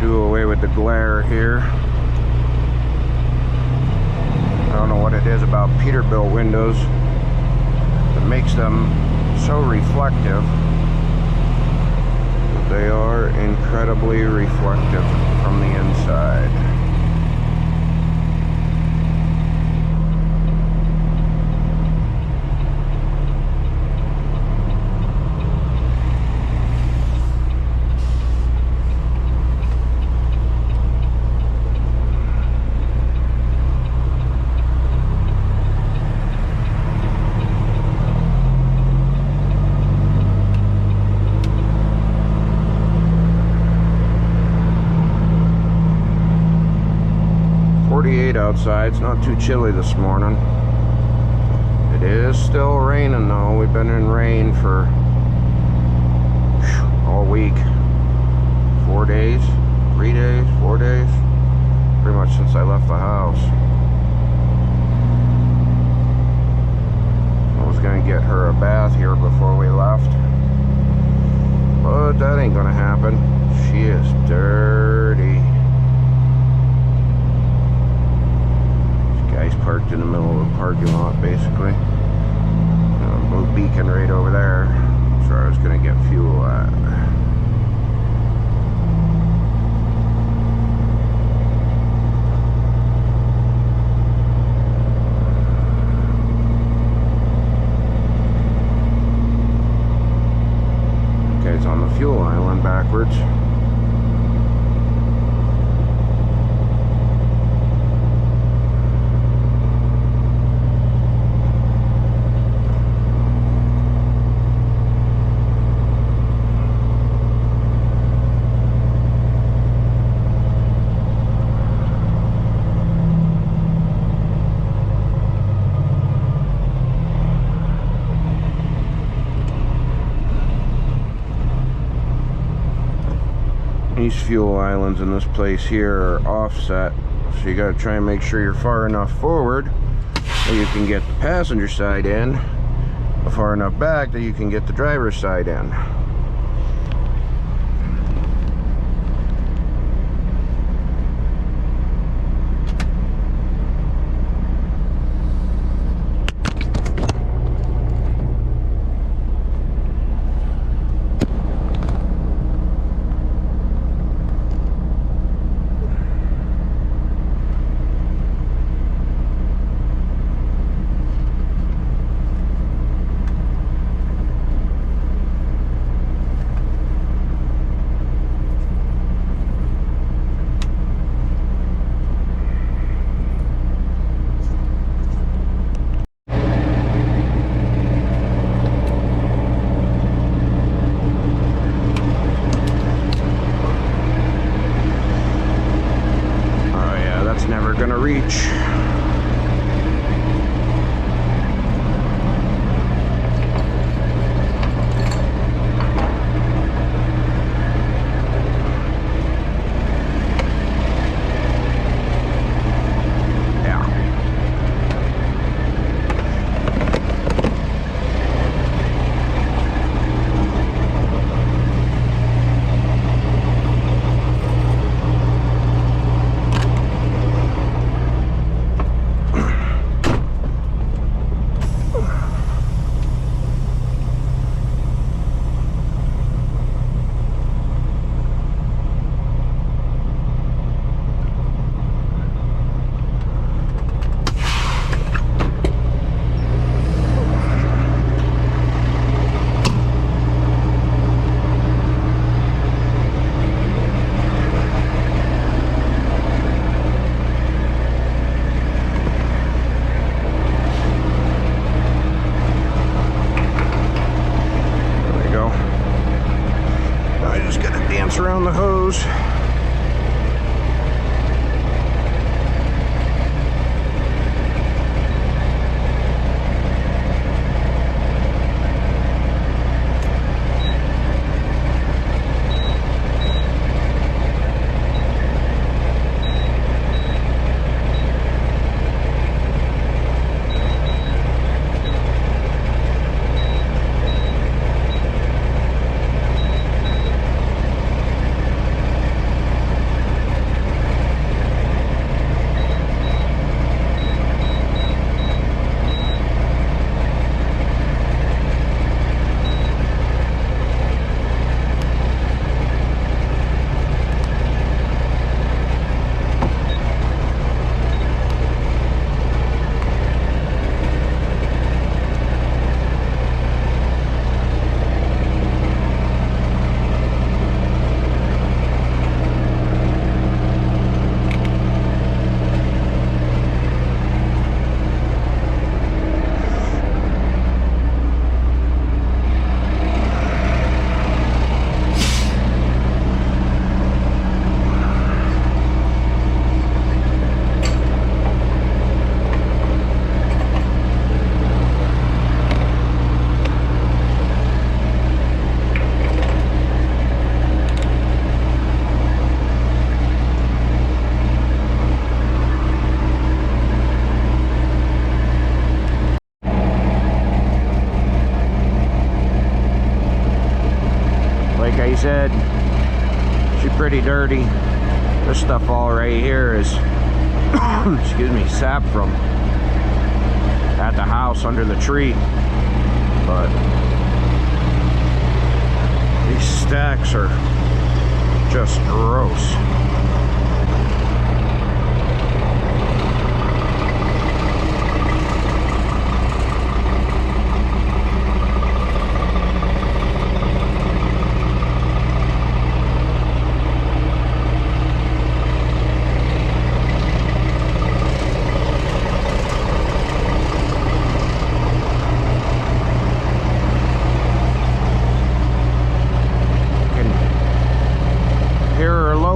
do away with the glare here. I don't know what it is about Peterbilt windows that makes them so reflective. But they are incredibly reflective from the inside. Outside. It's not too chilly this morning. It is still raining though. We've been in rain for all week. 4 days, 3 days, 4 days. Pretty much since I left the house. I was gonna get her a bath here before we left, but that ain't gonna happen. She is dirty. Guy's parked in the middle of the parking lot, basically. Blue beacon right over there. That's where I was going to get fuel at. Okay, it's on the fuel island backwards. These fuel islands in this place here are offset, so you got to try and make sure you're far enough forward that you can get the passenger side in, but far enough back that you can get the driver's side in. Gonna reach. Around the hose. said, she's pretty dirty. This stuff all right here is, excuse me, sap from at the house under the tree. But these stacks are just gross.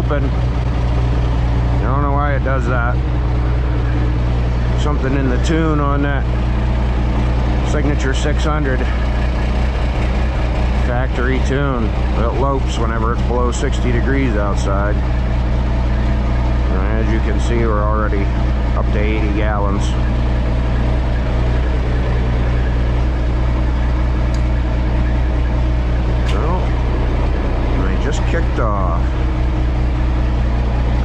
I don't know why it does that. Something in the tune on that Signature 600 factory tune. It lopes whenever it's below 60 degrees outside. And as you can see, we're already up to 80 gallons. Well, I just kicked off.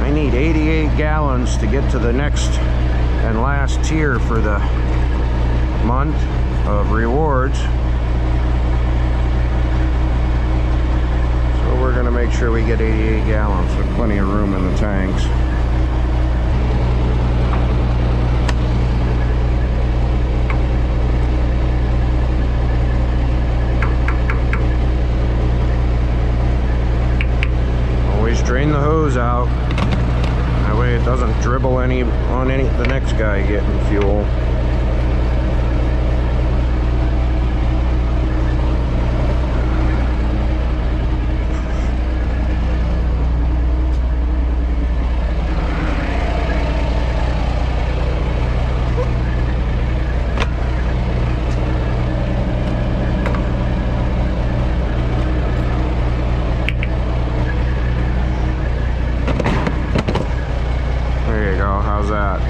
I need 88 gallons to get to the next and last tier for the month of rewards. So we're going to make sure we get 88 gallons with plenty of room in the tanks. Always drain the hose out. That way it doesn't dribble on the next guy getting fuel. There you go, how's that?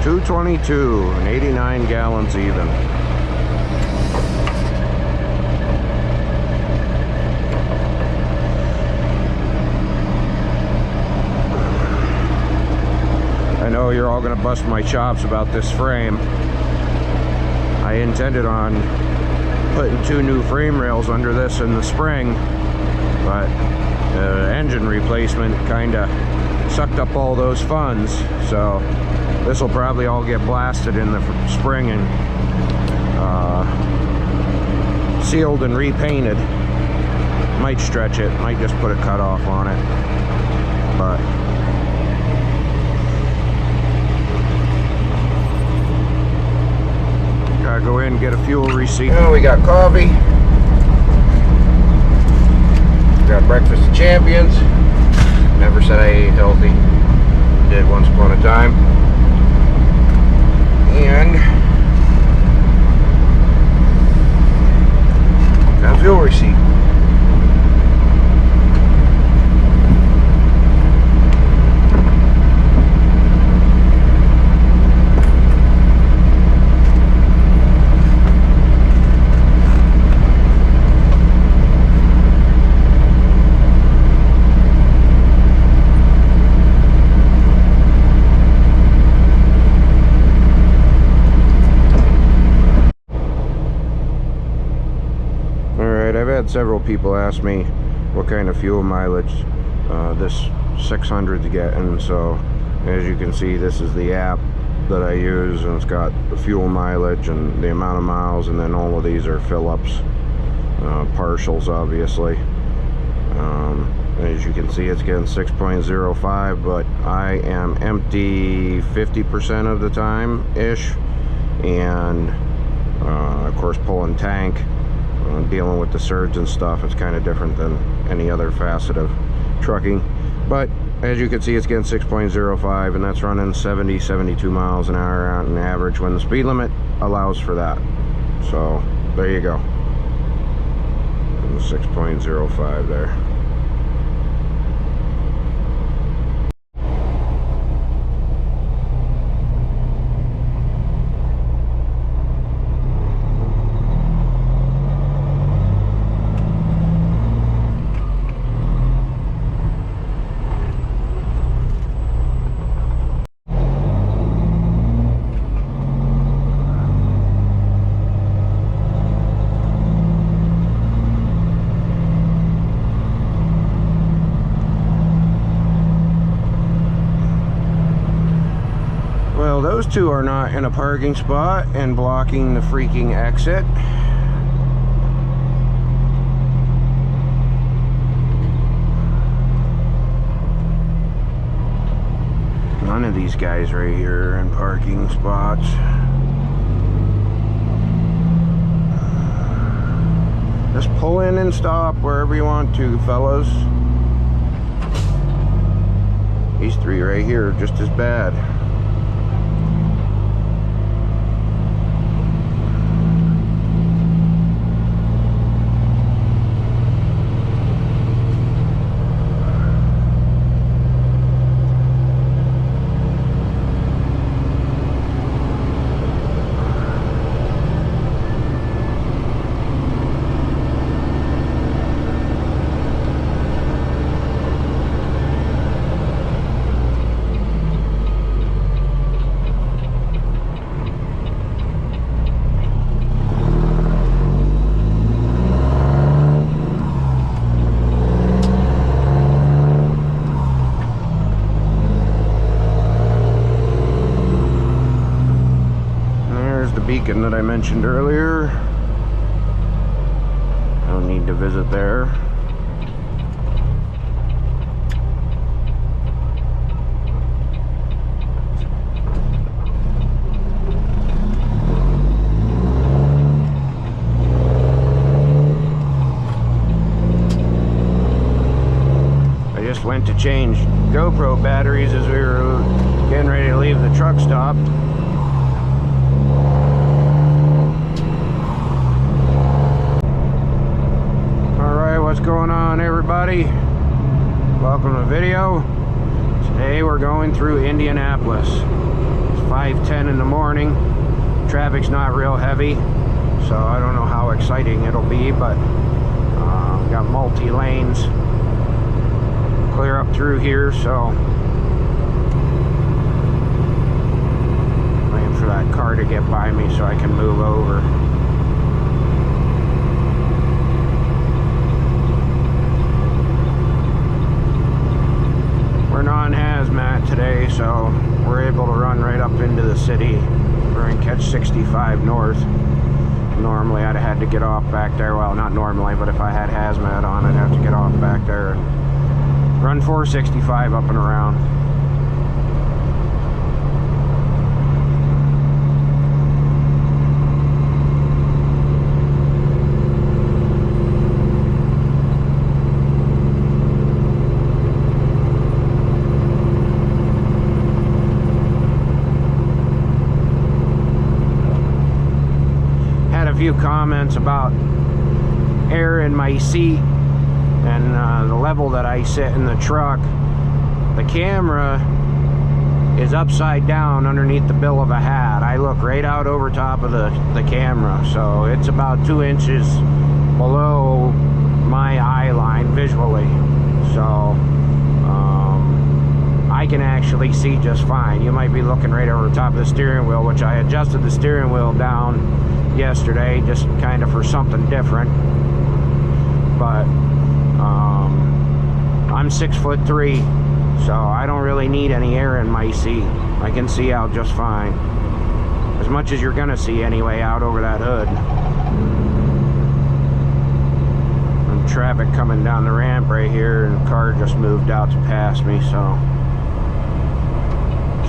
222 and 89 gallons even. I know you're all gonna bust my chops about this frame. I intended on putting 2 new frame rails under this in the spring, but the engine replacement kinda sucked up all those funds, so this will probably all get blasted in the spring and sealed and repainted. Might stretch it, might just put a cutoff on it, but gotta go in and get a fuel receipt. Oh, we got coffee, we got breakfast of champions. Never said I ate healthy. Did once upon a time. And got a fuel receipt. I've had several people ask me what kind of fuel mileage this 600's getting, so as you can see, this is the app that I use, and it's got the fuel mileage and the amount of miles, and then all of these are fill-ups, partials obviously. As you can see, it's getting 6.05, but I am empty 50% of the time ish, and of course pulling tank, dealing with the surge and stuff, it's kind of different than any other facet of trucking. But as you can see, it's getting 6.05, and that's running 72 miles an hour out on average when the speed limit allows for that. So there you go, 6.05 there. those two are not in a parking spot and blocking the freaking exit. None of these guys right here are in parking spots. Just pull in and stop wherever you want to, fellas. These three right here are just as bad. Beacon that I mentioned earlier. I don't need to visit there. I just went to change GoPro batteries as we were getting ready to leave the truck stop. What's going on, everybody? Welcome to the video. Today we're going through Indianapolis. It's 5:10 in the morning. Traffic's not real heavy, so I don't know how exciting it'll be, but got multi lanes clear up through here, so waiting for that car to get by me so I can move over. Non-hazmat today, so we're able to run right up into the city. We're in catch 65 north. Normally I'd have had to get off back there. Well, not normally, but if I had hazmat on, I'd have to get off back there and run 465 up and around. Few comments about air in my seat and the level that I sit in the truck. The camera is upside down underneath the bill of a hat. I look right out over top of the camera, so it's about 2 inches below my eye line visually, so I can actually see just fine. You might be looking right over the top of the steering wheel, which I adjusted the steering wheel down yesterday just kind of for something different, but I'm 6'3", so I don't really need any air in my seat. I can see out just fine, as much as you're gonna see anyway out over that hood. And traffic coming down the ramp right here, and the car just moved out to pass me, so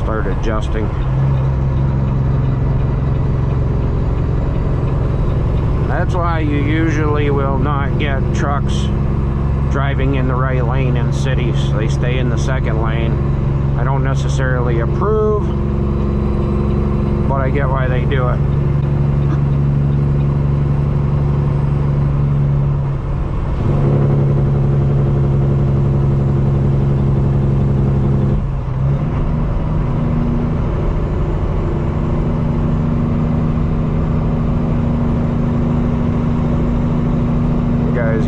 started adjusting. That's why you usually will not get trucks driving in the right lane in cities. They stay in the second lane. I don't necessarily approve, but I get why they do it.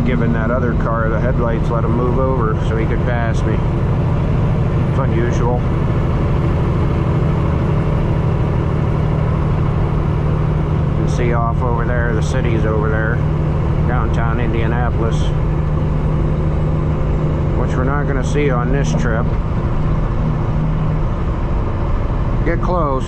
Giving that other car the headlights, let him move over so he could pass me. It's unusual. You can see off over there, the city's over there, downtown Indianapolis, which we're not going to see on this trip. get close.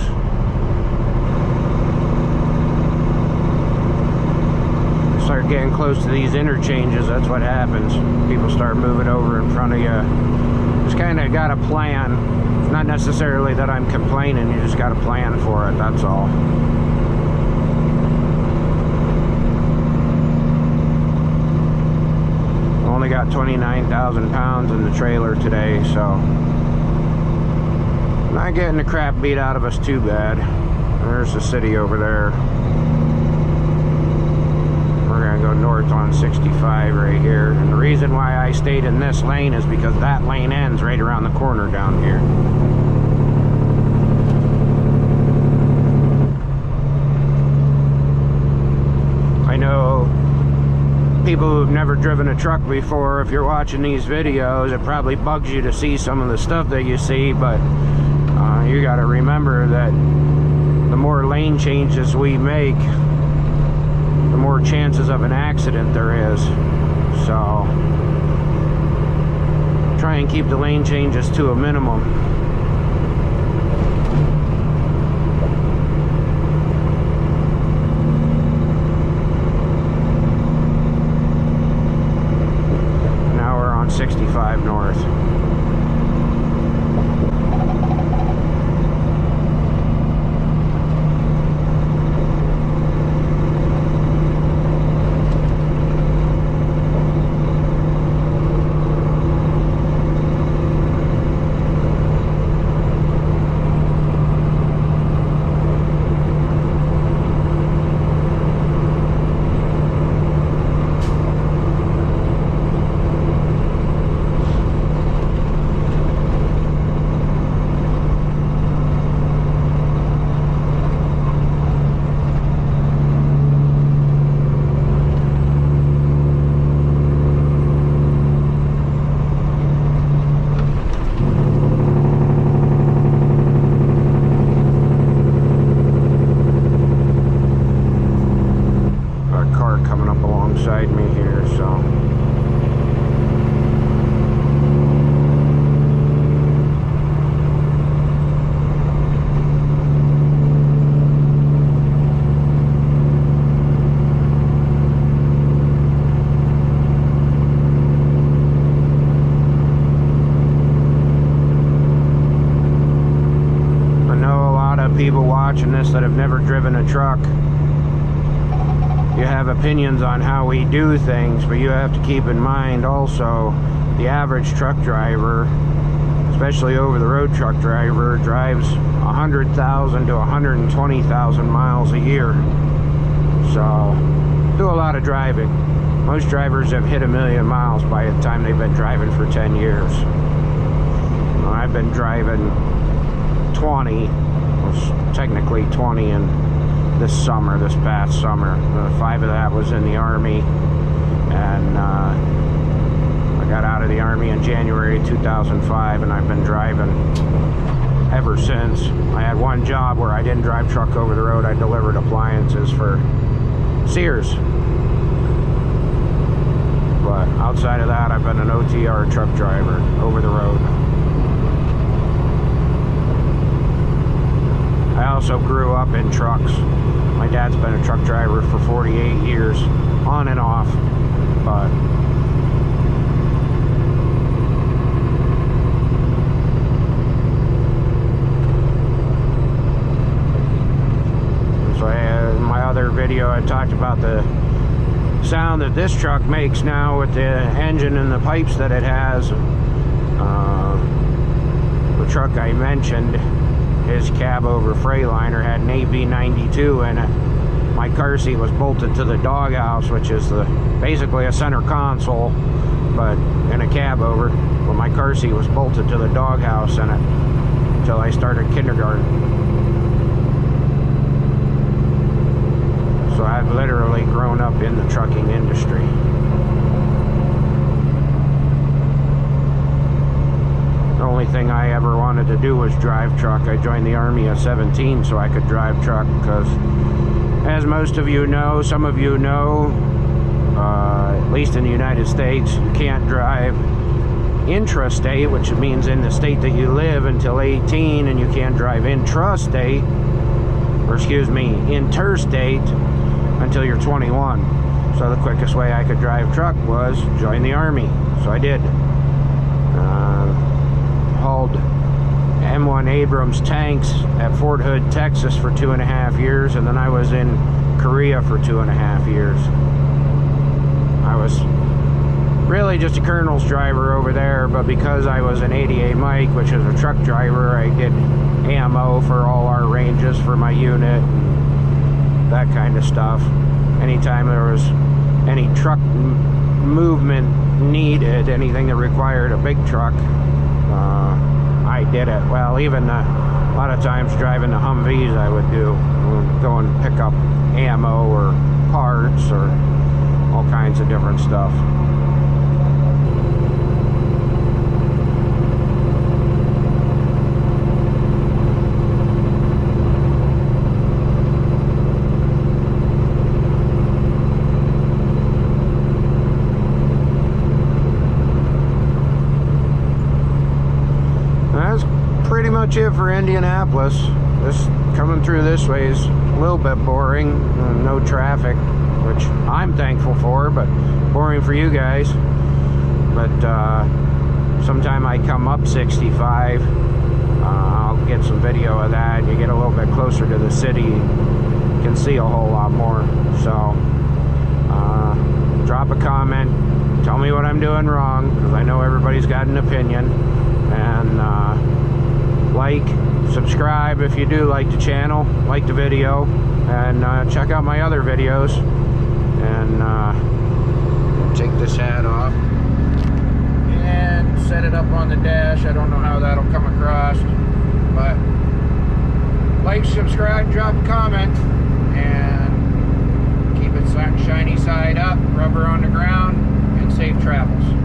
Start getting close to these interchanges, that's what happens. People start moving over in front of you. Just kind of got a plan. It's not necessarily that I'm complaining, you just got a plan for it, that's all. Only got 29,000 pounds in the trailer today, so not getting the crap beat out of us too bad. There's the city over there. We're gonna go north on 65 right here, and the reason why I stayed in this lane is because that lane ends right around the corner down here. I know people who've never driven a truck before, if you're watching these videos, it probably bugs you to see some of the stuff that you see, but you got to remember that the more lane changes we make, the more chances of an accident there is. So try and keep the lane changes to a minimum. Now we're on 65 north. Me here, so I know a lot of people watching this that have never driven a truck. You have opinions on how we do things, but you have to keep in mind also the average truck driver, especially over-the-road truck driver, drives 100,000 to 120,000 miles a year. So do a lot of driving. Most drivers have hit 1,000,000 miles by the time they've been driving for 10 years. I've been driving 20, well, technically 20 in this summer, this past summer. 5 of that was in the Army, and I got out of the Army in January 2005, and I've been driving ever since. I had one job where I didn't drive truck over the road. I delivered appliances for Sears. But outside of that, I've been an OTR truck driver over the road. I also grew up in trucks. My dad's been a truck driver for 48 years, on and off, but so in my other video I talked about the sound that this truck makes now with the engine and the pipes that it has. The truck I mentioned, his cab over Freightliner, had an AB92 in it. My car seat was bolted to the doghouse, which is basically a center console, but in a cab over. But my car seat was bolted to the doghouse in it until I started kindergarten. So I've literally grown up in the trucking industry. The only thing I ever wanted to do was drive truck. I joined the Army at 17 so I could drive truck, because as most of you know, some of you know, at least in the United States, you can't drive intrastate, which means in the state that you live until 18, and you can't drive intrastate, or excuse me, interstate until you're 21. So the quickest way I could drive truck was join the Army. So I did. Hauled M1 Abrams tanks at Fort Hood, Texas for 2.5 years, and then I was in Korea for 2.5 years. I was really just a colonel's driver over there, but because I was an 88 Mike, which is a truck driver, I did ammo for all our ranges for my unit, and that kind of stuff. Anytime there was any truck movement needed, anything that required a big truck, I did it. Well, even a lot of times driving the Humvees I would do, go and pick up ammo or parts or all kinds of different stuff. That's pretty much it for Indianapolis. This coming through this way is a little bit boring, no traffic, which I'm thankful for, but boring for you guys. But sometime I come up 65, I'll get some video of that. You get a little bit closer to the city, you can see a whole lot more. So drop a comment, tell me what I'm doing wrong, because I know everybody's got an opinion. And like, subscribe if you do like the channel, like the video, and check out my other videos. And take this hat off and set it up on the dash. I don't know how that'll come across, but like, subscribe, drop a comment, and keep it shiny side up, rubber on the ground, and safe travels.